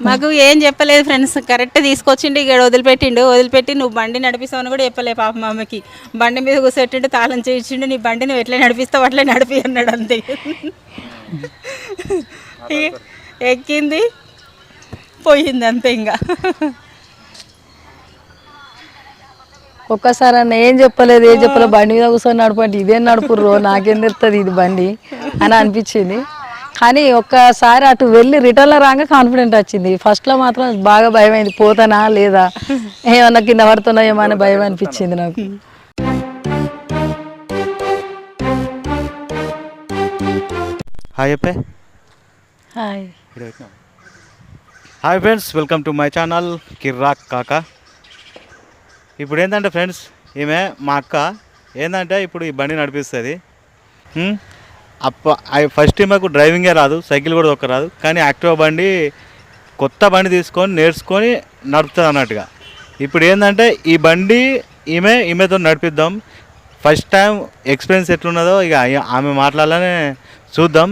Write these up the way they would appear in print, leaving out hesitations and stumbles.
మాకు ఏం చెప్పలేదు ఫ్రెండ్స్, కరెక్ట్ తీసుకొచ్చిండు ఇక్కడ వదిలిపెట్టి నువ్వు బండి నడిపిస్తావని కూడా చెప్పలే పాప మా అమ్మకి. బండి మీద కూర్చోట్టిండు, తాళం చేయించిండు, నీ బండి నువ్వు ఎట్లా నడిపిస్తావు అట్లా నడిపి అన్నాడు అంతే. ఎక్కింది పోయింది అంతే. ఇంకా ఒక్కసారి అన్న ఏం చెప్పలేదు బండి మీద కూర్చొని నడపండి, ఇదేం నడుపుర్రో నాకేం తెలుస్తుంది ఇది బండి అని అనిపించింది. కానీ ఒక్కసారి అటు వెళ్ళి రిటర్న్లో రాగా కాన్ఫిడెంట్ వచ్చింది. ఫస్ట్లో మాత్రం బాగా భయం అయింది, పోతానా లేదా ఏమన్నా కింద పడుతున్నా ఏమో అని భయం అనిపించింది నాకు. హాయ్ చెప్పే. Hi hi friends, welcome to my channel Kirrak Kaka. ఇప్పుడు ఏంటంటే ఫ్రెండ్స్, ఈమె మా అక్క ఏంటంటే ఇప్పుడు ఈ బండి నడిపిస్తుంది. ఫస్ట్ ఈమెకు డ్రైవింగే రాదు, సైకిల్ కూడా దొక్కరాదు. కానీ యాక్టివా బండి కొత్త బండి తీసుకొని నేర్చుకొని నడుపుతుంది అన్నట్టుగా. ఇప్పుడు ఏంటంటే ఈ బండి ఈమెతో నడిపిద్దాం. ఫస్ట్ టైం ఎక్స్పీరియన్స్ ఎట్లున్నదో ఇక ఆమె మాట్లాడాలని చూద్దాం.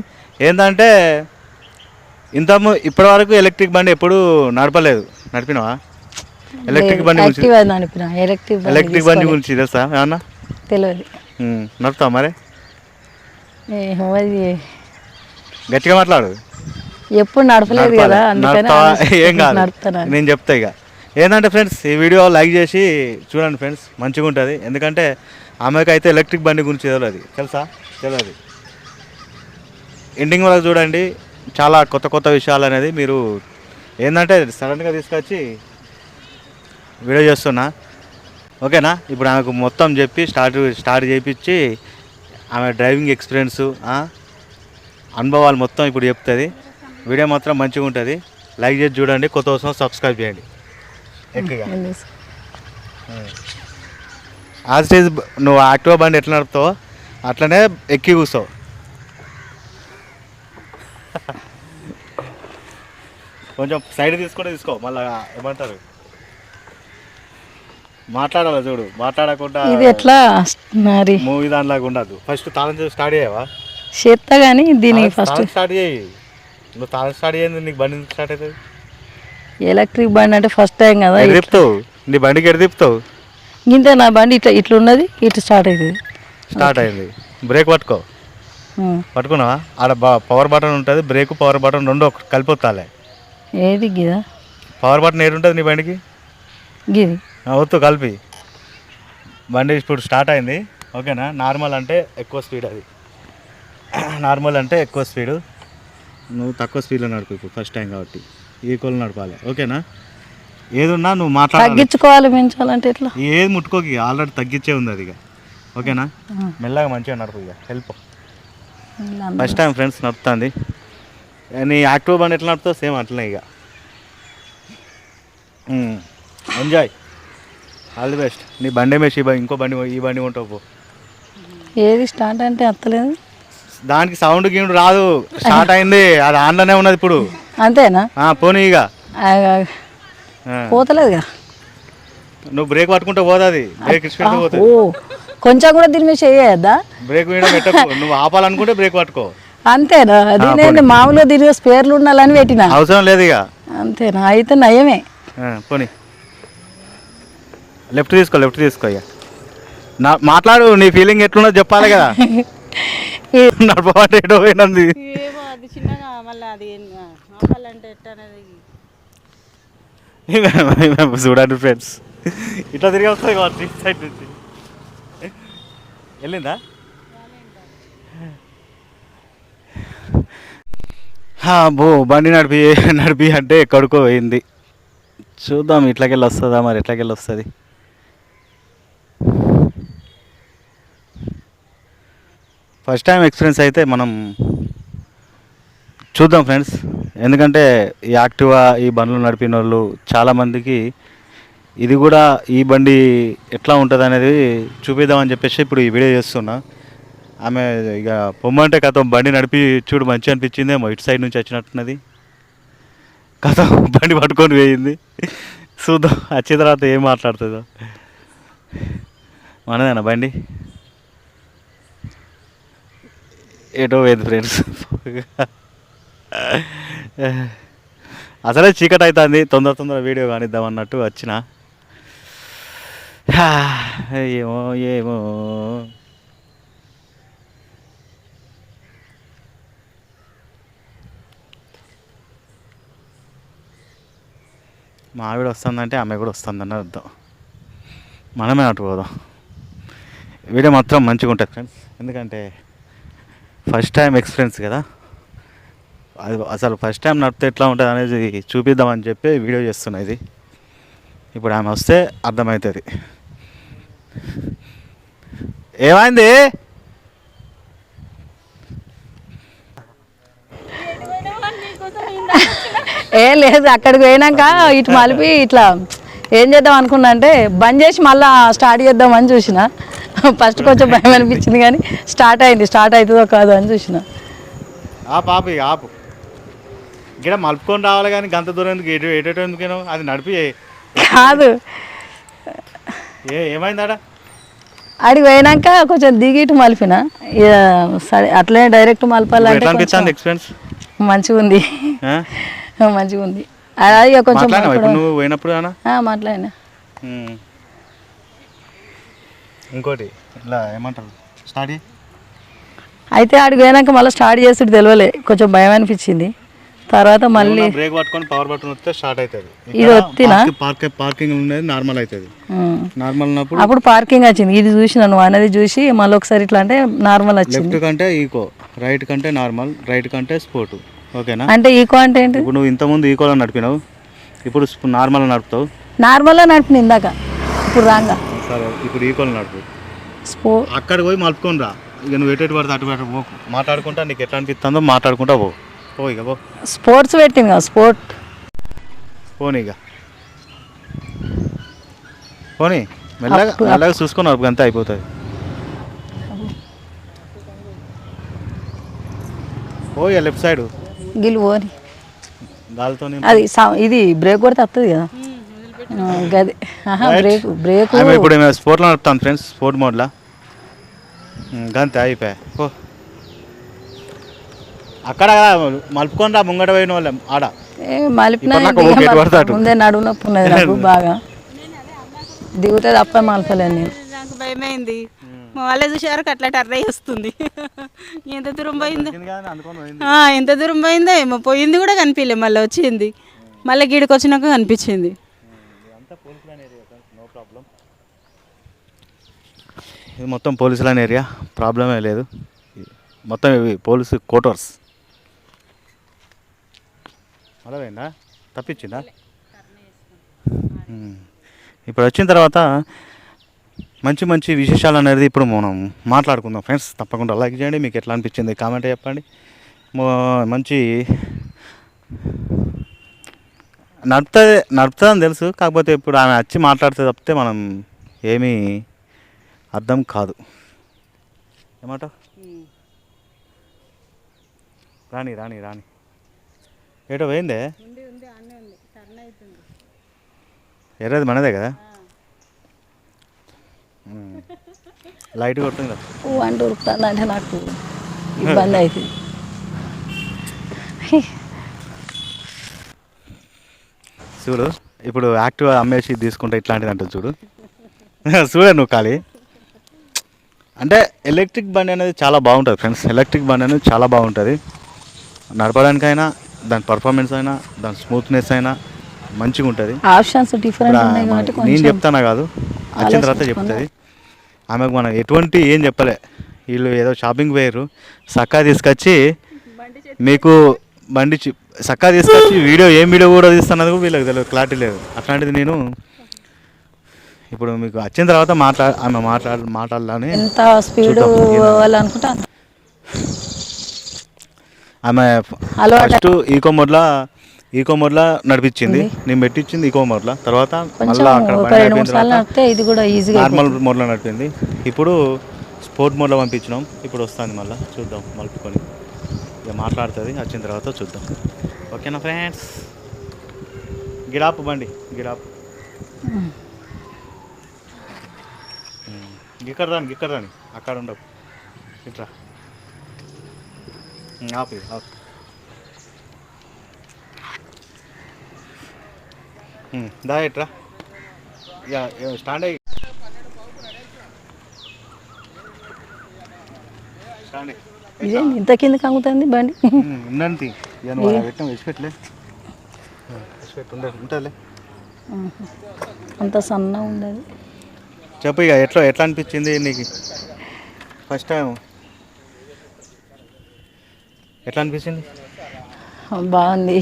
ఏంటంటే ఇప్పటివరకు ఎలక్ట్రిక్ బండి ఎప్పుడు నడపలేదు. నడిపినావా? ఎలక్ట్రిక్ బండి గురించి తెలుసా ఏమన్నా? తెలియదు. నడుపుతావా మరి? గట్టిగా మాట్లాడు. ఎప్పుడు నడపలేదు కదా, ఏం కాదు, నేను చెప్తా. ఇక ఏంటంటే ఫ్రెండ్స్, ఈ వీడియో లైక్ చేసి చూడండి ఫ్రెండ్స్, మంచిగా ఉంటుంది. ఎందుకంటే ఆమెకు అయితే ఎలక్ట్రిక్ బండి గురించి తెలియదు. తెలియదు. ఎండింగ్ వరకు చూడండి, చాలా కొత్త కొత్త విషయాలు అనేది మీరు ఏంటంటే సడన్గా తీసుకొచ్చి వీడియో చేస్తున్నా. ఓకేనా? ఇప్పుడు ఆమెకు మొత్తం చెప్పి స్టార్ట్ చేయించి ఆమె డ్రైవింగ్ ఎక్స్పీరియన్స్ అనుభవాలు మొత్తం ఇప్పుడు చెప్తుంది. వీడియో మాత్రం మంచిగా ఉంటుంది. లైక్ చేసి చూడండి, కొత్త కోసం సబ్స్క్రైబ్ చేయండి. ఎక్కువగా యాజ్ ఇట్ ఈజ్ నువ్వు యాక్టివా బండి ఎట్లా నడుపుతావో అట్లనే ఎక్కి కూర్చోవు. కొంచెం సైడ్ తీసుకో, మళ్ళీ ఏమంటారు మాట్లాడాలి చూడు. మాట్లాడకుండా ఇది ఎట్లా మరి మూవీ దానిలాగా ఉండదు. ఫస్ట్ తాళం చేసి స్టార్ట్ చేయవా? చేస్తా కానీ దీనికి ఫస్ట్ స్టార్ట్ చేయి. నువ్వు తాళం స్టార్ట్ చేయండి, నీకు బండి స్టార్ట్ అవుతుంది. ఎలక్ట్రిక్ బండి అంటే ఫస్ట్ టైం కదా. తిప్పుతావు నీ బండికి ఎడ తిప్పుతావు? ఇంతే, నా బండి ఇట్లా ఉన్నది, ఇట్లా స్టార్ట్ అవుతుంది. స్టార్ట్ అయింది. బ్రేక్ పట్టుకున్నావా? ఆడ పవర్ బటన్ ఉంటుంది, బ్రేక్ పవర్ బటన్ రెండు కలిపొత్తాలే. ఏది గిదా? పవర్ బటన్ ఏడు ఉంటుంది నీ బండికి? గిది వద్దు కలిపి. బండి ఇప్పుడు స్టార్ట్ అయింది. ఓకేనా? నార్మల్ అంటే ఎక్కువ స్పీడ్, అది నార్మల్ అంటే ఎక్కువ స్పీడు. నువ్వు తక్కువ స్పీడ్లో నడుపు ఇప్పుడు, ఫస్ట్ టైం కాబట్టి ఈక్వల్ నడపాలి. ఓకేనా? ఏదున్నా నువ్వు తగ్గించుకోవాలి, పెంచాలంటే ఎట్లా? ఏది ముట్టుకోకి, ఆల్రెడీ తగ్గించే ఉంది అది. ఇక ఓకేనా? మెల్లగా మంచిగా నడుపు. ఇక హెల్ప్ ఫస్ట్ టైం ఫ్రెండ్స్ నడుపుతుంది. నీ యాక్టివ్ బండి ఎట్లా నడుపుతావు సేమ్ అట్లనే. ఇక ఎంజాయ్, ఆల్ ది బెస్ట్. నీ బండి మేసి ఇంకో బండి, ఈ బండి ఉంటావు పో. ఏది స్టార్ట్ అంటే అత్తలేదు, దానికి సౌండ్ గీండు రాదు. స్టార్ట్ అయింది, అది ఆన్లోనే ఉన్నది ఇప్పుడు. అంతేనా? పోనీ ఇక పోతలేదుగా. నువ్వు బ్రేక్ పట్టుకుంటే పోతుంది, బ్రేక్ స్పీడ్ పోతుంది. కొంచెం కూడా దీని మీద చేయద్దా? బ్రేక్ మీద పెట్టకు. నువ్వు ఆపాలనుకుంటే బ్రేక్ పట్టుకో. అంతేనా? దీని మామూలుగా దీని స్పేర్లు ఉండాలని పెట్టినా, అవసరం లేదు ఇక. అంతేనా? అయితే నయమే. పోనీ లెఫ్ట్ తీసుకో. ఇక మాట్లాడు, నీ ఫీలింగ్ ఎట్లున్నదో చెప్పాలి కదా. నడపబట్టి ఎటో పోయినది. చూడండి ఫ్రెండ్స్, ఇట్లా తిరిగి వస్తుంది కావచ్చు సైడ్ నుంచి. వెళ్ళిందా? బండి నడిపి అంటే ఎక్కడికో పోయింది. చూద్దాం ఇట్లాకెళ్ళి వస్తుందా, మరి ఎట్లాకెళ్ళి వస్తుంది. ఫస్ట్ టైం ఎక్స్పీరియన్స్ అయితే మనం చూద్దాం ఫ్రెండ్స్. ఎందుకంటే ఈ యాక్టివా, ఈ బండ్లు నడిపిన వాళ్ళు చాలామందికి ఇది కూడా, ఈ బండి ఎట్లా ఉంటుంది అనేది చూపిద్దామని చెప్పేసి ఇప్పుడు ఈ వీడియో చేస్తున్నా. ఆమె ఇక పొమ్మంటే కథ బండి నడిపి చూడు మంచిగా అనిపించిందేమో, ఇటు సైడ్ నుంచి వచ్చినట్టున్నది. కథ బండి పట్టుకొని పోయింది. చూద్దాం వచ్చిన తర్వాత ఏం మాట్లాడుతుందో. మనదేనా బండి? ఏటో పోయింది ఫ్రెండ్స్. అసలే చీకటి అవుతుంది, తొందర వీడియో కానిద్దాం అన్నట్టు వచ్చిన. ఏమో ఏమో మా ఆవిడ వస్తుందంటే ఆమె కూడా వస్తుందన్న అర్థం. మనమే అటు పోదాం. వీడియో మాత్రం మంచిగా ఉంటుంది ఫ్రెండ్స్, ఎందుకంటే ఫస్ట్ టైం ఎక్స్పీరియన్స్ కదా. అది అసలు ఫస్ట్ టైం నడిపితే ఎట్లా ఉంటుంది అనేది చూపిద్దామని చెప్పి వీడియో చేస్తున్నా. ఇది ఇప్పుడు ఆమె వస్తే అర్థమవుతుంది. ఏమైంది? ఏం లేదు, అక్కడికి పోయినాక ఇటు మలిపి ఇట్లా ఏం చేద్దాం అనుకున్నా అంటే బంద్ చేసి మళ్ళీ స్టార్ట్ చేద్దామని చూసిన. ఫస్ట్ కొంచెం భయం అనిపించింది కానీ స్టార్ట్ అయింది. స్టార్ట్ అవుతుందో కాదో అని చూసిన. ఆపు ఆపు, ఇక్కడ మలుపుకొని రావాలి కానీ గంత దూరం ఎందుకు? ఎటు ఎందుకేనో అది నడిపి కాదు, ఏమైందాడా? అడిగి పోయినాక కొంచెం దిగి ఇటు మలిపిన. ఇక సరే అట్లనే డైరెక్ట్ మలపాలంటే అనిపిస్తుంది ఎక్స్పీరియన్స్ మంచిగా ఉంది. మంచిగా ఉంది. అది కొంచెం నువ్వు పోయినప్పుడు మాట్లాడినా. ఇంకోటి ఇట్లా ఏమంటారు స్టార్ట్ అయితే ఆడికి పోయినాక మళ్ళీ స్టార్ట్ చేస్తుడు తెలియలే, కొంచెం భయం అనిపించింది. తర్వాత మళ్ళీ బ్రేక్ పట్టుకొని పవర్ బటన్ వస్తే స్టార్ట్ అవుతుంది. ఇది వచ్చినా పార్కింగ్ ఉండేది నార్మల్ అవుతుంది. నార్మల్ ఉన్నప్పుడు అప్పుడు పార్కింగ్ వచ్చింది. ఇది చూసి నువ్వు అనేది చూసి మళ్ళీ ఒకసారి ఇట్లా అంటే నార్మల్ వచ్చింది. లెఫ్ట్ కంటే ఈకో, రైట్ కంటే నార్మల్, రైట్ కంటే స్పోర్ట్. ఓకేనా? అంటే ఈకో అంటే ఏంటి? ఇప్పుడు నువ్వు ఇంతకుముందు ఈకోలో నడిపినావు, ఇప్పుడు నార్మల్ నడుపుతావు. నార్మల్గా నడిపిన ఇందాక, ఇప్పుడు రాంగా. సరే ఇప్పుడు ఈకోలో నడుపు. అక్కడికి పోయి మలుపుకొని రా. ఇక నువ్వు ఎటు పడితే అటు పో, మాట్లాడుకుంటా నీకు ఎట్లా అనిపిస్తుందో మాట్లాడుకుంటా పో. ఇక పో. స్పోర్ట్స్ పెట్టింది కదా, స్పోర్ట్ పోనీ ఇక పోనీ మెల్లగా చూసుకొని నడుపు, అంతా అయిపోతుంది. పోయి లెఫ్ట్ సైడ్ గిల్లు పోని గాలితో అది ఇది బ్రేక్ కొడితే వస్తుంది కదా. గది బ్రేక్ ఇప్పుడు స్పోర్ట్లో నడుపుతాను ఫ్రెండ్స్, స్పోర్ట్ మోడ్లో. గంతే అయిపోయా. పో అక్కడ మలుపుకొని రా, ముంగట పోయిన వాళ్ళం ఆడ మలిపిన ముందే నడువు నొప్పి ఉన్నది నాకు బాగా. దిగుతే తప్ప మలపలేను నేను. నాకు భయమైంది. మా వాళ్ళే చూసేవారికి అట్లా టర్రై వస్తుంది. ఎంత దూరం పోయిందో, ఎంత దూరం పోయిందో ఏమో. పోయింది కూడా కనిపించలే, మళ్ళీ వచ్చింది. మళ్ళీ గీడికి వచ్చినాక కనిపించింది. ఇది మొత్తం పోలీసు లైన్ ఏరియా, ప్రాబ్లమే లేదు. మొత్తం ఇవి పోలీసు క్వార్టర్స్. అలాగైందా? తప్పించిందా? ఇప్పుడు వచ్చిన తర్వాత మంచి మంచి విశేషాలు అనేది ఇప్పుడు మనం మాట్లాడుకుందాం ఫ్రెండ్స్. తప్పకుండా లైక్ చేయండి. మీకు ఎట్లా అనిపించింది కామెంట్ చెప్పండి. మంచి నడుపుతుందని తెలుసు, కాకపోతే ఇప్పుడు ఆమె వచ్చి మాట్లాడితే తప్పితే మనం ఏమీ అర్థం కాదు. ఏమంటావు? రాని రాని రాని ఏటో పోయిందే. ఎర్రది మనదే కదా, లైట్ కొడుతుంది కదా. వంట ఉరుకుతుంది అంటే నాకు ఇబ్బంది అవుతుంది. చూడు ఇప్పుడు యాక్టివ్ అమ్మేసి తీసుకుంటే ఇట్లాంటిది అంటే చూడు. చూడే నువ్వు ఖాళీ అంటే ఎలక్ట్రిక్ బండి అనేది చాలా బాగుంటుంది ఫ్రెండ్స్. ఎలక్ట్రిక్ బండి అనేది చాలా బాగుంటుంది నడపడానికైనా, దాని పర్ఫార్మెన్స్ అయినా, దాని స్మూత్నెస్ అయినా మంచిగా ఉంటుంది. ఆప్షన్స్ డిఫరెంట్ ఉన్నాయి కాబట్టి నేను చెప్తానా కాదు, వచ్చిన తర్వాత చెప్తుంది ఆమెకు. మనం ఎటువంటి ఏం చెప్పలే, వీళ్ళు ఏదో షాపింగ్ పోయారు, సక్కా తీసుకొచ్చి మీకు బండి సక్కా తీసుకొచ్చి ఏం వీడియో కూడా తీస్తున్నది కూడా వీళ్ళకి తెలియదు, క్లారిటీ లేదు. అట్లాంటిది నేను ఇప్పుడు మీకు వచ్చిన తర్వాత ఆమె మాట్లాడాలని ఎంత స్పీడ్ అనుకుంటా. ఆమె ఫస్ట్ ఈకో మోడ్లో నడిపించింది, నేను పెట్టించింది ఈకో మోడ్లో. తర్వాత మళ్ళీ అక్కడ ఇది కూడా ఈజీగా నార్మల్ మోడ్లో నడిపింది. ఇప్పుడు స్పోర్ట్ మోడ్లో పంపించినాం. ఇప్పుడు వస్తుంది, మళ్ళీ చూద్దాం మలుపుకొని. ఇక మాట్లాడుతుంది, వచ్చిన తర్వాత చూద్దాం. ఓకేనా ఫ్రెండ్స్? గిరాపు బండి గిరాపు. ఇక్కడ రాని అక్కడ ఉండవు, ఇట్లా ఆపు. దా ఎట్రా స్టాండ్ అయ్యి స్టాండ్ అయ్యి ఇదే ఇంత కిందకి అమ్ముతుంది బండి. ఉండండి పెట్టాం విడిచిపెట్టలే ఉంటుందిలే. అంత సన్నగా ఉండదు. చెప్పు ఇక ఎట్లా అనిపించింది నీకు ఫస్ట్ టైం ఎట్లా అనిపించింది? బాగుంది.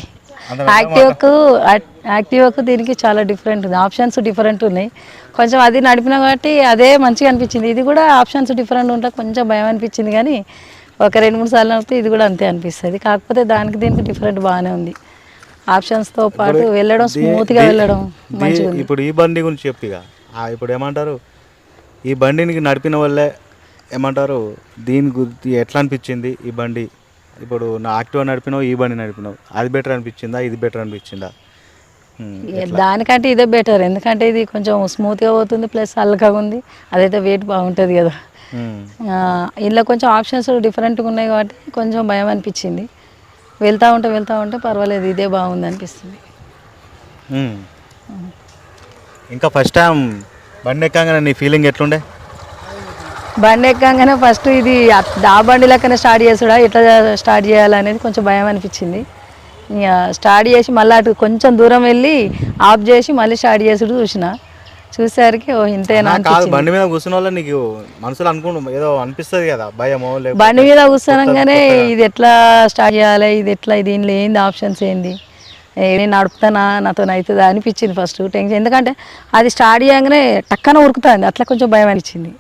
యాక్టివాకు దీనికి చాలా డిఫరెంట్ ఉంది, ఆప్షన్స్ డిఫరెంట్ ఉన్నాయి. కొంచెం అది నడిపినా కాబట్టి అదే మంచిగా అనిపించింది. ఇది కూడా ఆప్షన్స్ డిఫరెంట్ ఉంటే కొంచెం భయం అనిపించింది, కానీ ఒక 2-3 సార్లు నడిపితే ఇది కూడా అంతే అనిపిస్తుంది. కాకపోతే దానికి దీనికి డిఫరెంట్ బాగానే ఉంది. ఆప్షన్స్తో పాటు వెళ్ళడం స్మూత్గా వెళ్ళడం మంచిగా ఉంది. ఇప్పుడు ఈ బండి గురించి చెప్పి ఇక ఇప్పుడు ఏమంటారు, ఈ బండిని నడిపిన వల్లే ఏమంటారు, దీని గురించి ఎట్లా అనిపించింది ఈ బండి? ఇప్పుడు నా యాక్టివా నడిపినావు, ఈ బండి నడిపినావు, అది బెటర్ అనిపించిందా, ఇది బెటర్ అనిపించిందా? దానికంటే ఇదే బెటర్, ఎందుకంటే ఇది కొంచెం స్మూత్గా పోతుంది, ప్లస్ అల్లగా ఉంది. అదైతే వెయిట్ బాగుంటుంది కదా. ఇందులో కొంచెం ఆప్షన్స్ డిఫరెంట్గా ఉన్నాయి కాబట్టి కొంచెం భయం అనిపించింది. వెళ్తూ ఉంటే పర్వాలేదు, ఇదే బాగుంది అనిపిస్తుంది. ఇంకా ఫస్ట్ టైం బండి ఎక్కగానే నీ ఫీలింగ్ ఎట్లుండే? బండి ఎక్కగానే ఫస్ట్ ఇది ఆ బండి లెక్కనే స్టార్ట్ చేసుడా, ఎట్లా స్టార్ట్ చేయాలనేది కొంచెం భయం అనిపించింది. ఇక స్టార్ట్ చేసి మళ్ళీ అటు కొంచెం దూరం వెళ్ళి ఆఫ్ చేసి మళ్ళీ స్టార్ట్ చేసుడు చూసేసరికి ఇంతేనా అనిపించింది. బండి మీద కూర్చున్న వాళ్ళ నీకు మనసులో అనుకుంటు ఏదో అనిపిస్తుంది కదా, భయమో? బండి మీద కూర్చోనగానే ఇది ఎట్లా స్టార్ట్ చేయాలి, ఇది ఎట్లా, దీనిలో ఏంది ఆప్షన్స్ ఏంది, నేను నడుపుతానా, నాతో అవుతుందా అనిపించింది ఫస్ట్ టెన్షన్. ఎందుకంటే అది స్టార్ట్ చేయగానే టక్కన ఉరుకుతుంది, అట్లా కొంచెం భయం అనిపించింది.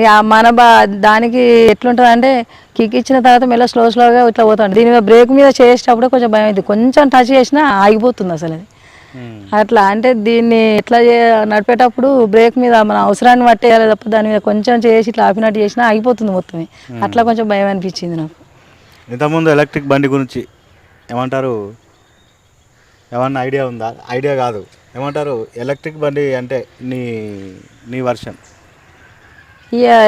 ఇక దానికి ఎట్లుంటుంది అంటే కిక్ ఇచ్చిన తర్వాత మెల్ల స్లోగా ఇట్లా పోతుంది. దీని మీద బ్రేక్ మీద చేసేటప్పుడు కొంచెం భయం అవుతుంది, కొంచెం టచ్ చేసినా ఆగిపోతుంది అసలు అది. అట్లా అంటే దీన్ని ఎట్లా నడిపేటప్పుడు బ్రేక్ మీద మన అవసరాన్ని పట్టేయాలి తప్ప దాని మీద కొంచెం చేసి ఇట్లా ఆపినట్టు చేసినా ఆగిపోతుంది మొత్తమే. అట్లా కొంచెం భయం అనిపించింది నాకు. ఇంతకుముందు ఎలక్ట్రిక్ బండి గురించి ఏమంటారు, ఏమన్నా ఐడియా ఉందా? ఐడియా కాదు, ఏమంటారు, ఎలక్ట్రిక్ బండి అంటే నీ వర్షన్.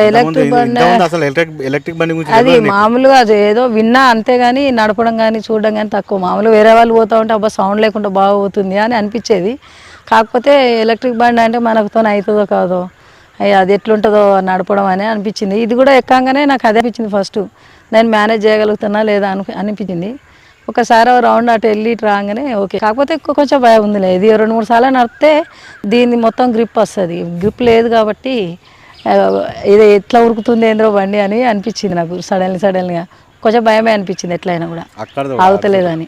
ఎలక్ట్రిక్ బండి అసలు ఎలక్ట్రిక్ బండి గురించి అది మామూలుగా ఏదో విన్నా అంతేగాని నడపడం కానీ చూడడం కానీ తక్కువ. మామూలుగా వేరే వాళ్ళు పోతూ ఉంటే అబ్బా సౌండ్ లేకుండా బాగుపోతుంది అని అనిపించేది. కాకపోతే ఎలక్ట్రిక్ బండి అంటే మనకుతో అవుతుందో కాదో, అది ఎట్లుంటుందో నడపడం అని అనిపించింది. ఇది కూడా ఎక్కగానే నాకు అదే అనిపించింది ఫస్ట్, నేను మేనేజ్ చేయగలుగుతున్నా లేదా అనిపించింది. ఒకసారి రౌండ్ అటు వెళ్ళి ఇటు రాగానే ఓకే. కాకపోతే కొంచెం భయం ఉందిలే, ఇది 2-3 సార్లు నడిపితే దీన్ని మొత్తం గ్రిప్ వస్తుంది. గ్రిప్ లేదు కాబట్టి ఇది ఎట్లా ఉరుకుతుంది ఏంద్రో బండి అని అనిపించింది నాకు. సడన్గా కొంచెం భయమే అనిపించింది, ఎట్లయినా కూడా ఆగుతలేదని.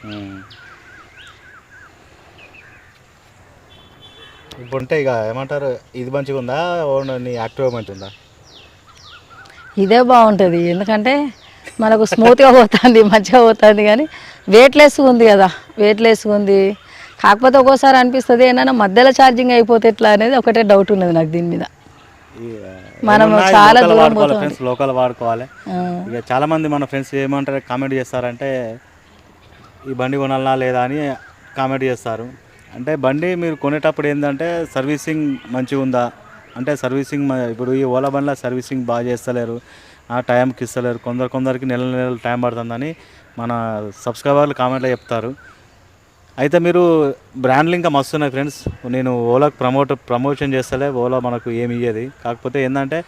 ఇప్పుడు ఉంటే ఇక ఏమంటారు, ఇది మంచిగా ఉందా, నీ యాక్టివ్ మంచిగా? ఇదే బాగుంటుంది, ఎందుకంటే మనకు స్మూత్గా పోతుంది, మంచిగా పోతుంది. కానీ వెయిట్లెస్గా ఉంది కదా, వెయిట్లెస్గా ఉంది. కాకపోతే ఒక్కోసారి అనిపిస్తుంది ఏమైనా మధ్యలో ఛార్జింగ్ అయిపోతే ఎట్లా అనేది ఒకటే డౌట్ ఉన్నది నాకు దీని మీద. మనం చాలా దూరం ఫ్రెండ్స్ లోకల్ వాడుకోవాలి. ఇక చాలా మంది మన ఫ్రెండ్స్ ఏమంటారు, కామెంట్ చేస్తారంటే ఈ బండి కొనాలా లేదా అని కామెంట్ చేస్తారు. అంటే బండి మీరు కొనేటప్పుడు ఏంటంటే సర్వీసింగ్ మంచిగా ఉందా అంటే, సర్వీసింగ్ ఇప్పుడు ఈ ఓలా బండిలో సర్వీసింగ్ బాగా చేస్తలేరు, ఆ టైంకి ఇస్తలేరు, కొందరికి నెలలు టైం పడుతుందని మన సబ్స్క్రైబర్లు కామెంట్లో చెప్తారు. అయితే మీరు బ్రాండ్లు ఇంకా మస్తు ఉన్నాయి ఫ్రెండ్స్. నేను ఓలాకి ప్రమోషన్ చేస్తలే, ఓలా మనకు ఏమి ఇయ్యేది. కాకపోతే ఏంటంటే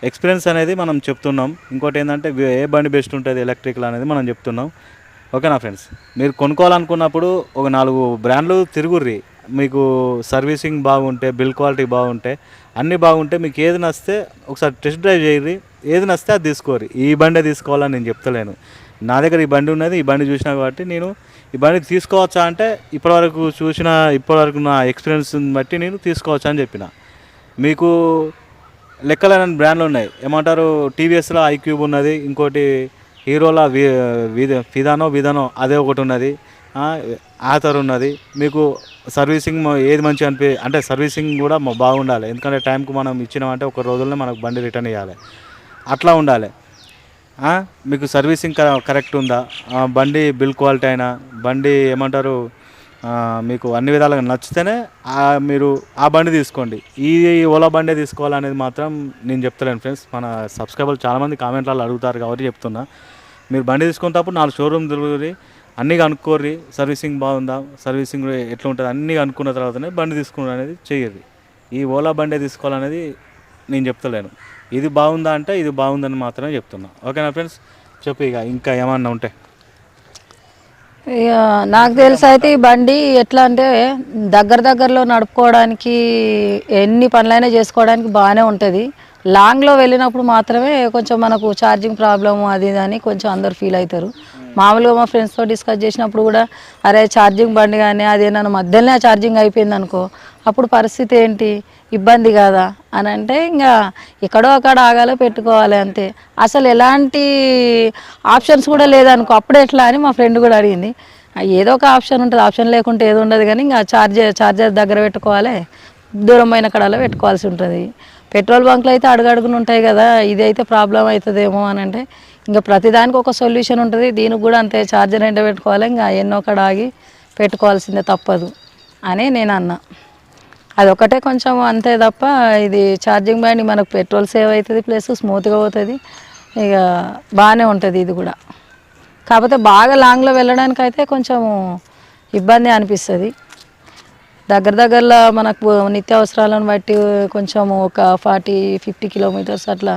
ఎక్స్పీరియన్స్ అనేది మనం చెప్తున్నాం. ఇంకోటి ఏంటంటే ఏ బండి బెస్ట్ ఉంటుంది ఎలక్ట్రికల్ అనేది మనం చెప్తున్నాం. ఓకేనా ఫ్రెండ్స్? మీరు కొనుక్కోవాలనుకున్నప్పుడు ఒక 4 బ్రాండ్లు తిరుగుర్రి. మీకు సర్వీసింగ్ బాగుంటే, బిల్ క్వాలిటీ బాగుంటే, అన్నీ బాగుంటే, మీకు ఏది నచ్చితే ఒకసారి టెస్ట్ డ్రైవ్ చేయర్రి. ఏది నచ్చితే అది తీసుకోరి. ఈ బండే తీసుకోవాలని నేను చెప్తలేను. నా దగ్గర ఈ బండి ఉన్నది, ఈ బండి చూసినా కాబట్టి నేను ఈ బండి తీసుకోవచ్చా అంటే ఇప్పటివరకు నా ఎక్స్పీరియన్స్ని బట్టి నేను తీసుకోవచ్చా అని చెప్పిన. మీకు లెక్కలేని బ్రాండ్లు ఉన్నాయి. ఏమంటారు, టీవీఎస్లో ఐక్యూబ్ ఉన్నది, ఇంకోటి హీరోలో విదానో అదే ఒకటి ఉన్నది, ఆథర్ ఉన్నది. మీకు సర్వీసింగ్ ఏది మంచిగా అంటే సర్వీసింగ్ కూడా బాగుండాలి. ఎందుకంటే టైంకి మనం ఇచ్చినామంటే ఒక రోజుల్లో మనకు బండి రిటర్న్ ఇవ్వాలి, అట్లా ఉండాలి. మీకు సర్వీసింగ్ కరెక్ట్ ఉందా, బండి బిల్ క్వాలిటీ అయినా, బండి ఏమంటారు మీకు అన్ని విధాలుగా నచ్చితేనే మీరు ఆ బండి తీసుకోండి. ఈ ఓలా బండే తీసుకోవాలనేది మాత్రం నేను చెప్తలేను ఫ్రెండ్స్. మన సబ్స్క్రైబర్లు చాలామంది కామెంట్లలో అడుగుతారు కాబట్టి చెప్తున్నా. మీరు బండి తీసుకునేటప్పుడు 4 షోరూమ్ తిరుగురి, అన్నీ కనుక్కోర్రి, సర్వీసింగ్ బాగుందా, సర్వీసింగ్ ఎట్లా ఉంటుంది అన్నీ కనుక్కున్న తర్వాతనే బండి తీసుకుని అనేది చెయ్యరు. ఈ ఓలా బండే తీసుకోవాలనేది నేను చెప్తలేను. ఇది బాగుందా అంటే ఇది బాగుందని మాత్రమే చెప్తున్నా. ఓకేనా ఫ్రెండ్స్, చెప్పు ఇక ఇంకా ఏమన్నా ఉంటే. ఇక నాకు తెలిసి అయితే ఈ బండి ఎట్లా అంటే దగ్గరలో నడుపుకోవడానికి ఎన్ని పనులైనా చేసుకోవడానికి బాగానే ఉంటుంది. లాంగ్లో వెళ్ళినప్పుడు మాత్రమే కొంచెం మనకు ఛార్జింగ్ ప్రాబ్లమ్ అది ఇది అని కొంచెం అందరు ఫీల్ అవుతారు. మామూలుగా మా ఫ్రెండ్స్తో డిస్కస్ చేసినప్పుడు కూడా అరే ఛార్జింగ్ బండి కానీ అదే నన్ను మధ్యలోనే ఛార్జింగ్ అయిపోయింది అనుకో, అప్పుడు పరిస్థితి ఏంటి, ఇబ్బంది కాదా అని అంటే ఇంకా ఎక్కడో అక్కడ ఆగాలో పెట్టుకోవాలి అంతే. అసలు ఎలాంటి ఆప్షన్స్ కూడా లేదనుకో అప్పుడు ఎట్లా అని మా ఫ్రెండ్ కూడా అడిగింది. ఏదో ఒక ఆప్షన్ ఉంటుంది, ఆప్షన్ లేకుంటే ఏది ఉండదు. కానీ ఇంకా చార్జర్ దగ్గర పెట్టుకోవాలి, దూరం పోయిన కడాలో పెట్టుకోవాల్సి ఉంటుంది. పెట్రోల్ బంక్లు అయితే అడుగడుగులు ఉంటాయి కదా, ఇది అయితే ప్రాబ్లం అవుతుందేమో అని అంటే ఇంకా ప్రతిదానికి ఒక సొల్యూషన్ ఉంటుంది. దీనికి కూడా అంతే, ఛార్జర్ ఎండ పెట్టుకోవాలి, ఇంకా ఎన్నో కడ ఆగి పెట్టుకోవాల్సిందే తప్పదు అని నేను అన్నా. అదొకటే కొంచెం అంతే తప్ప ఇది ఛార్జింగ్ బండి మనకు పెట్రోల్ సేవ్ అవుతుంది, ప్లస్ స్మూత్గా పోతుంది, ఇక బాగానే ఉంటుంది ఇది కూడా. కాకపోతే బాగా లాంగ్లో వెళ్ళడానికి అయితే కొంచెం ఇబ్బంది అనిపిస్తుంది. దగ్గరలో మనకు నిత్యావసరాలను బట్టి కొంచెం ఒక 40-50 కిలోమీటర్స్ అట్లా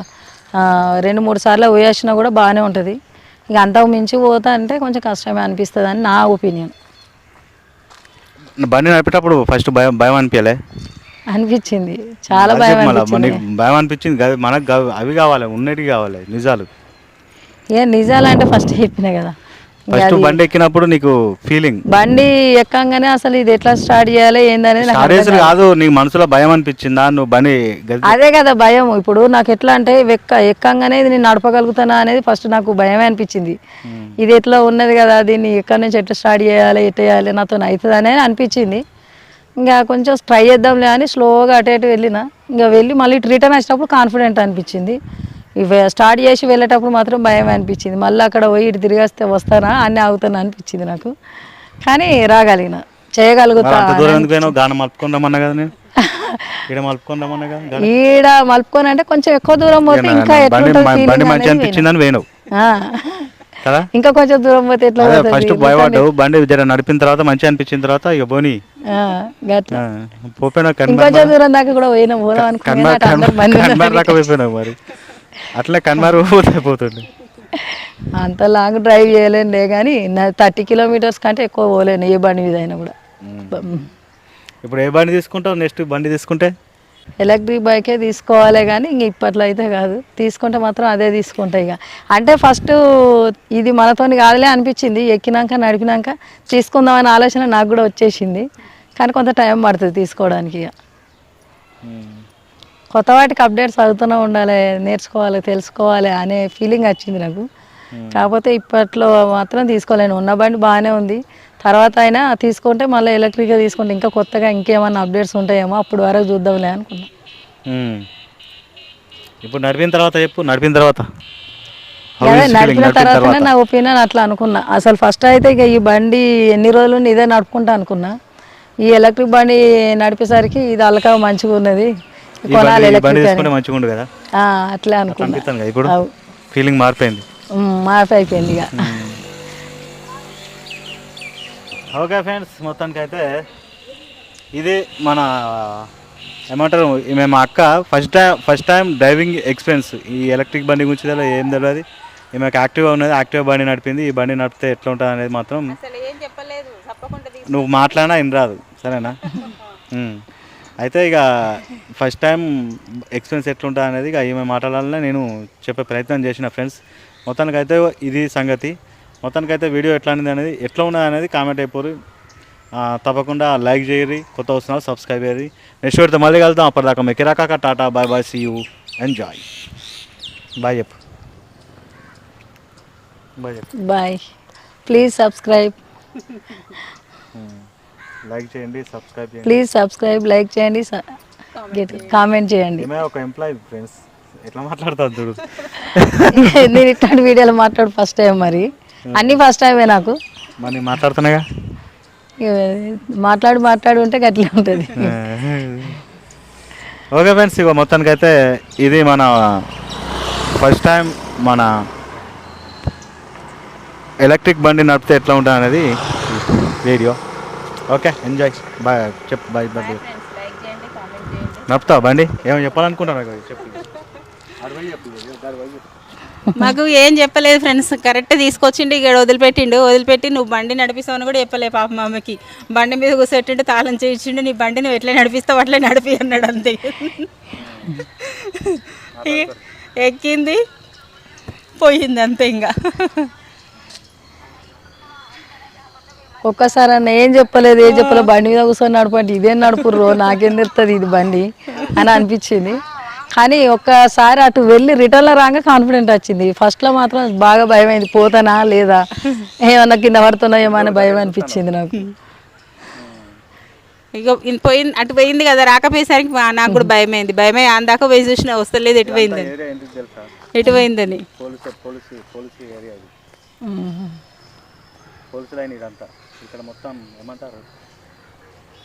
2-3 సార్లు పోయేసినా కూడా బాగానే ఉంటుంది. ఇక అంతకు మించి పోతా అంటే కొంచెం కష్టమే అనిపిస్తుంది అని నా ఒపీనియన్. బండి నడిపేటప్పుడు ఫస్ట్ భయం భయం అనిపించలే? అనిపించింది, చాలా భయం అనిపించింది. భయం అనిపించింది కదా, మనకు అవి కావాలి, ఉన్నటివి కావాలి, నిజాలు. ఏ నిజాలంటే ఫస్ట్ చెప్పినా కదా. ఫస్ట్ బండి ఎక్కినప్పుడు నీకు ఫీలింగ్, బండి ఎక్కంగానే అసలు ఇది ఎట్లా స్టార్ట్ చేయాలి ఏందనేది నాకు అర్థం కాదు. కాదు, నీకు మనసులో భయం అనిపించిందా? నువ్వు బండి అదే కదా భయం. ఇప్పుడు నాకు ఎట్లా అంటే ఎక్కంగానే ఇది నేను నడపగలుగుతానా అనేది ఫస్ట్ నాకు భయమే అనిపించింది. ఇది ఎట్లా ఉన్నది కదా, దీన్ని ఎక్కడి నుంచి ఎట్లా స్టార్ట్ చేయాలి, ఎట్లా చేయాలి, నాతో అవుతుంది అనేది అనిపించింది. ఇంకా కొంచెం ట్రై చేద్దాంలే అని స్లోగా అటు ఇటు వెళ్ళిన. ఇంకా వెళ్ళి మళ్ళీ రిటర్న్ వచ్చినప్పుడు కాన్ఫిడెంట్ అనిపించింది. ఇవి స్టార్ట్ చేసి వెళ్ళేటప్పుడు మాత్రం భయం అనిపించింది. మళ్ళీ అక్కడ పోయి ఇటు తిరిగేస్తే వస్తానా అన్నీ ఆగుతానా అనిపించింది నాకు. కానీ రాగలిగిన, చేయగలుగుతా. ఈడ మలుపుకొని అంటే కొంచెం ఎక్కువ దూరం పోతే ఇంకా ఇంకా కొంచెం దూరం పోతే ఎట్లా ఫస్ట్ భయపడ్డావు, బండి జర నడిపిన తర్వాత మంచిగా అనిపించిన తర్వాత ఇక పోనీ ఇంకొంచెం దూరం దాకా కూడా పోదాం అనుకున్నావు మరి. అట్లా కన్మారు పోతుంది. అంత లాంగ్ డ్రైవ్ చేయలేనులే కానీ 30 కిలోమీటర్స్ కంటే ఎక్కువ పోలేను ఏ బండి మీద అయినా కూడా. ఇప్పుడు ఏ బండి తీసుకుంటావు? నెక్స్ట్ బండి తీసుకుంటే ఎలక్ట్రిక్ బైకే తీసుకోవాలి కానీ ఇంక ఇప్పట్లో అయితే కాదు. తీసుకుంటే మాత్రం అదే తీసుకుంటా. ఇక అంటే ఫస్ట్ ఇది మనతోని కాదులే అనిపించింది, ఎక్కినాక నడిపినాక తీసుకుందామనే ఆలోచన నాకు కూడా వచ్చేసింది. కానీ కొంత టైం పడుతుంది తీసుకోవడానికి. ఇక కొత్త వాటికి అప్డేట్స్ అవుతూనే ఉండాలి, నేర్చుకోవాలి, తెలుసుకోవాలి అనే ఫీలింగ్ వచ్చింది నాకు. కాకపోతే ఇప్పట్లో మాత్రం తీసుకోలేను. ఉన్న బండి బాగానే ఉంది, తర్వాత అయినా తీసుకుంటే మళ్ళీ ఎలక్ట్రిక్గా తీసుకుంటే ఇంకా కొత్తగా ఇంకేమన్నా అప్డేట్స్ ఉంటాయేమో, అప్పుడు వరకు చూద్దాంలే అనుకున్నా. ఇప్పుడు నడిపిన తర్వాత చెప్పు, నడిపిన తర్వాతనే నా ఒపీనియన్ అట్లా అనుకున్నా. అసలు ఫస్ట్ అయితే ఇక ఈ బండి ఎన్ని రోజులు ఇదే నడుపుకుంటా అనుకున్నా. ఈ ఎలక్ట్రిక్ బండి నడిపేసరికి ఇది అలకా మంచిగా ఉన్నది, కొనాలి ఎలక్ట్రిక్ కదా అట్లే అనుకున్నా. ఇప్పుడు ఫీలింగ్ మారిపోయింది, మారిపోయింది ఇక. ఓకే ఫ్రెండ్స్, మొత్తానికి అయితే ఇది మన ఏమంటారు, మేము అక్క ఫస్ట్ టైం డ్రైవింగ్ ఎక్స్పీరియన్స్. ఈ ఎలక్ట్రిక్ బండి గురించి ఏం తెలియదు. ఈమెకు యాక్టివ్గా ఉన్నది, యాక్టివ్ బండి నడిపింది. ఈ బండి నడిపితే ఎట్లా ఉంటుంది అనేది మాత్రం నువ్వు మాట్లాడినా ఏం రాదు, సరేనా? అయితే ఇక ఫస్ట్ టైం ఎక్స్పీరియన్స్ ఎట్లుంటుంది అనేది ఇక ఈమె మాట్లాడాలని నేను చెప్పే ప్రయత్నం చేసిన ఫ్రెండ్స్. మొత్తానికైతే ఇది సంగతి. మొత్తానికైతే వీడియో ఎట్లా ఉన్నది అనేది కామెంట్ అయిపోరు. తప్పకుండా లైక్ చేయరి, కొత్త వస్తున్నారు సబ్స్క్రైబ్ చేయరి. నెక్స్ట్ వీడితో మళ్ళీ కలుద్దాం. అప్పటిదాకా మీకు కిరాకాక tata, bye bye, see you, enjoy. Bye చెప్పు. బాయ్, ప్లీజ్ సబ్స్క్రైబ్, లైక్ చేయండి, సబ్స్క్రైబ్ చేయండి. ప్లీజ్ సబ్స్క్రైబ్, లైక్ చేయండి, కామెంట్ చేయండి. ఒక ఎంప్లాయీ ఫ్రెండ్స్ ఎట్లా మాట్లాడుతుంది చూడు. నేను ఇట్లాంటి వీడియోలు మాట్లాడు ఫస్ట్ టైం, మరి అన్నీ ఫస్ట్ టైమే నాకు. మరి మాట్లాడుతున్నాగా, మాట్లాడి ఉంటే గట్లే ఉంటుంది. ఓకే ఫ్రెండ్స్, ఇక మొత్తానికైతే ఇది మన ఫస్ట్ టైం మన ఎలక్ట్రిక్ బండి నడిపితే ఎట్లా ఉంటుంది అనేది వీడియో. Okay, enjoy. బాయ్ చెప్పు. Bye bye. నడుపుతావు బండి? ఏమో చెప్పాలనుకుంటున్నా చెప్పు. మాకు ఏం చెప్పలేదు ఫ్రెండ్స్, కరెక్ట్ తీసుకొచ్చిండు ఇక్కడ వదిలిపెట్టి నువ్వు బండి నడిపిస్తావని కూడా చెప్పలే పాప మా అమ్మకి. బండి మీద కూర్చోట్టిండు, తాళం చేయించిండు, నీ బండి నువ్వు ఎట్లా నడిపిస్తావు అట్లా నడిపి అన్నాడు అంతే. ఎక్కింది పోయింది అంతే. ఇంకా ఒక్కసారి అన్న ఏం చెప్పలేదు బండి మీద కూర్చొని నడపండి ఇదేం నడుపుర్రో నాకేం తెలుస్తుంది ఇది బండి అని అనిపించింది. కానీ ఒక్కసారి అటు వెళ్ళి రిటర్న్లో రాగా కాన్ఫిడెంట్ వచ్చింది. ఫస్ట్లో మాత్రం బాగా భయం అయింది, పోతానా లేదా ఏమన్నా కింద పడుతున్నా ఏమన్నా భయం అనిపించింది నాకు. ఇక పోయింది, అటు పోయింది కదా, రాకపోయేసరికి నాకు కూడా భయమైంది. భయమై అందాక పోయి చూసిన వస్తలేదు ఎటు పోయిందని. పోలీసు లైన్ ఇదంతా. ఇక్కడ మొత్తం ఏమంటారు,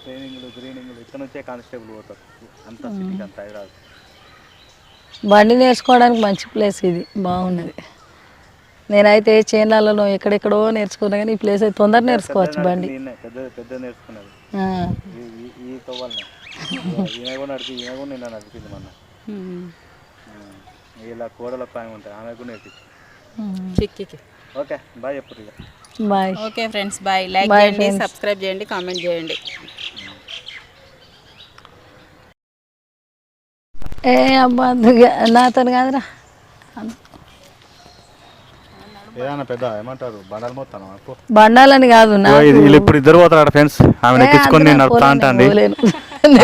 గ్రీనింగ్లు ఇక్కడ నుంచే కానిస్టేబుల్ పోతారు అంతా సిటీకి అంతా హైదరాబాద్. బండి నేర్చుకోవడానికి మంచి ప్లేస్ ఇది, బాగున్నది. నేనైతే చేన్లలో ఎక్కడెక్కడో నేర్చుకున్నా కానీ ఈ ప్లేస్ అయితే తొందరగా నేర్చుకోవచ్చు బండి. పెద్ద నేర్చుకున్నది ఈ తవ్వాలనే. ఈయన కూడా నిన్న నడిపింది మొన్న. ఇలా కూడల ప్రాయం ఉంటాయి, ఆమె కూడా నేర్పించి. ఓకే బాయ్ చెప్పు. Bye. Okay friends bye. Like చేయండి, సబ్స్క్రైబ్ చేయండి, కామెంట్ చేయండి. ఏ అబ్బా నాతో కాదురా, ఏదన్నా పెద్ద ఏమంటారు బండాలు మొత్తం బండాలని కాదు వీళ్ళు ఇప్పుడు ఇద్దరు పోతారు ఫ్రెండ్స్. ఆమె ఎక్కించుకొని నడుపుతా అంటాండి,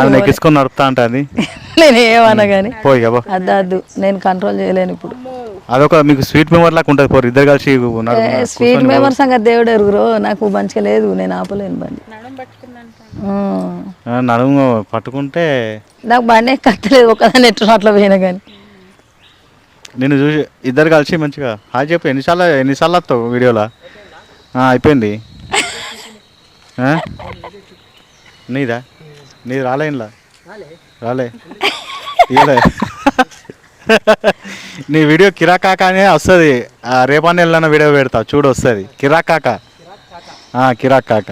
ఆమె ఎక్కించుకొని నడుపుతా అంటుంది. నేను ఏమన్నా కానీ పోయి అద్దు నేను కంట్రోల్ చేయలేను ఇప్పుడు. అదొక మీకు స్వీట్ మెమరీ లాగా ఉంటుంది. పోరు ఇద్దరు కలిసి స్వీట్ మెమరీ సంగతి దేవుడు ఎరుగురో, నాకు మంచిగా లేదు, నేను ఆపలేను బండి. నడుము పట్టుకుంటే నాకు బండి కట్టలేదు, ఒకదాన్ని ఎట్లా అట్లా పోయినా కానీ. నేను చూసి ఇద్దరు కలిసి మంచిగా హాయ్ చెప్పు. ఎన్నిసార్లు వస్తావు వీడియోలో? అయిపోయింది. నీది రాలే ఇంట్లో రాలే ఇలే. నీ వీడియో కిరాకాక అనే వస్తుంది. రేపన్న వెళ్ళిన వీడియో పెడతా చూడు, వస్తుంది కిరాకాక. కిరాకాక.